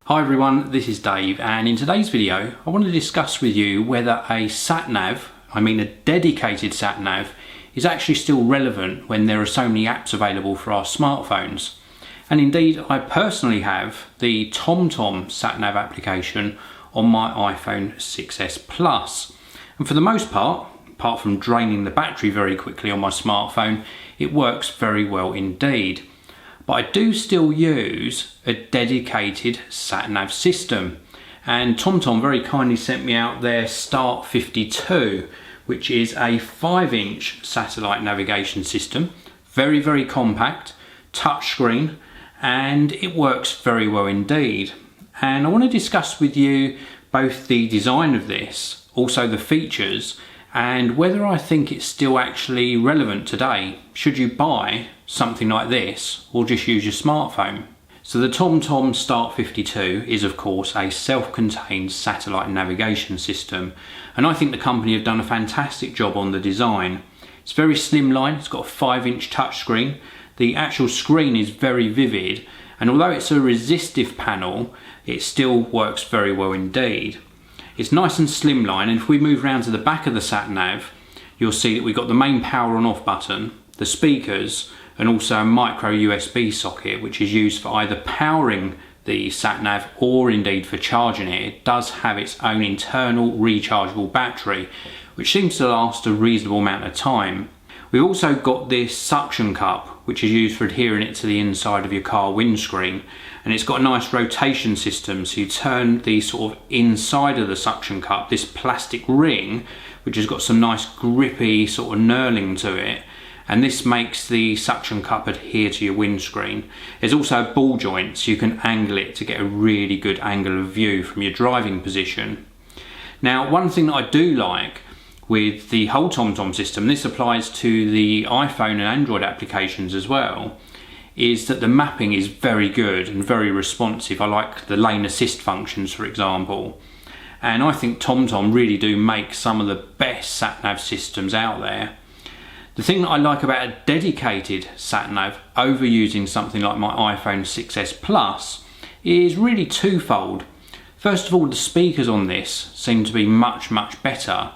Hi everyone, this is Dave, and in today's video I want to discuss with you whether a sat-nav, I mean a dedicated sat-nav, is actually still relevant when there are so many apps available for our smartphones. And indeed, I personally have the TomTom sat-nav application on my iPhone 6s Plus. And for the most part, apart from draining the battery very quickly on my smartphone, it works very well indeed. But I do still use a dedicated sat-nav system, and TomTom very kindly sent me out their Start 52, which is a 5-inch satellite navigation system, very compact, touchscreen, and it works very well indeed. And I want to discuss with you both the design of this, also the features, and whether I think it's still actually relevant today. Should you buy something like this or just use your smartphone? So the TomTom Start 52 is of course a self-contained satellite navigation system, and I think the company have done a fantastic job on the design. It's very slimline, it's got a 5-inch touchscreen. The actual screen is very vivid, and although it's a resistive panel, it still works very well indeed. It's nice and slimline, and if we move around to the back of the sat-nav, you'll see that we've got the main power on off button, the speakers, and also a micro USB socket, which is used for either powering the sat-nav or indeed for charging it. It does have its own internal rechargeable battery, which seems to last a reasonable amount of time. We've also got this suction cup, which is used for adhering it to the inside of your car windscreen, and it's got a nice rotation system, so you turn the sort of inside of the suction cup, this plastic ring, which has got some nice grippy sort of knurling to it, and this makes the suction cup adhere to your windscreen. There's also a ball joint, so you can angle it to get a really good angle of view from your driving position. Now, one thing that I do like with the whole TomTom system, this applies to the iPhone and Android applications as well, is that the mapping is very good and very responsive. I like the lane assist functions, for example, and I think TomTom really do make some of the best sat-nav systems out there. The thing that I like about a dedicated sat-nav over using something like my iPhone 6s Plus is really twofold. First of all, the speakers on this seem to be much better.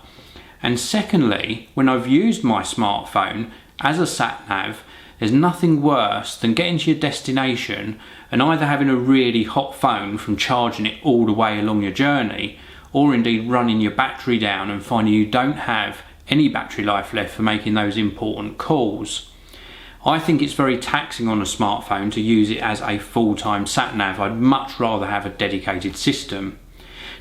And secondly, when I've used my smartphone as a sat-nav, there's nothing worse than getting to your destination and either having a really hot phone from charging it all the way along your journey, or indeed running your battery down and finding you don't have any battery life left for making those important calls. I think it's very taxing on a smartphone to use it as a full-time sat-nav. I'd much rather have a dedicated system.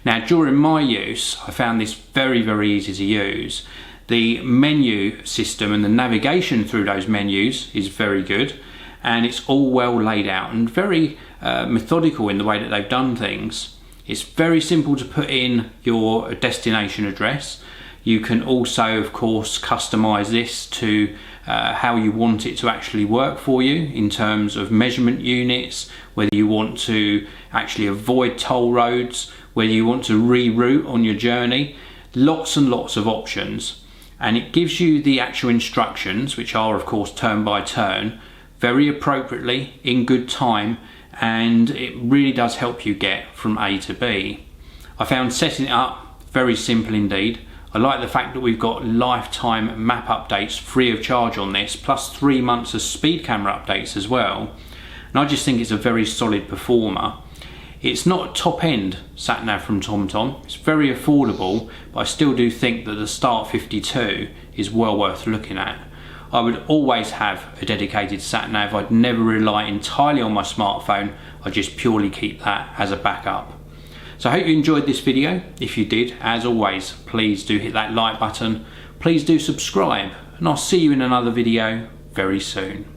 Now, during my use, I found this very easy to use. The menu system and the navigation through those menus is very good, and it's all well laid out and very methodical in the way that they've done things. It's very simple to put in your destination address. You can also, of course, customize this to how you want it to actually work for you in terms of measurement units, whether you want to actually avoid toll roads, whether you want to reroute on your journey. Lots and lots of options, and it gives you the actual instructions, which are of course turn by turn, very appropriately in good time, and it really does help you get from A to B. I found setting it up very simple indeed. I like the fact that we've got lifetime map updates free of charge on this, plus 3 months of speed camera updates as well, and I just think it's a very solid performer. It's not a top-end sat-nav from TomTom, it's very affordable, but I still do think that the Start 52 is well worth looking at. I would always have a dedicated sat-nav. I'd never rely entirely on my smartphone, I just purely keep that as a backup. So I hope you enjoyed this video. If you did, as always, please do hit that like button, please do subscribe, and I'll see you in another video very soon.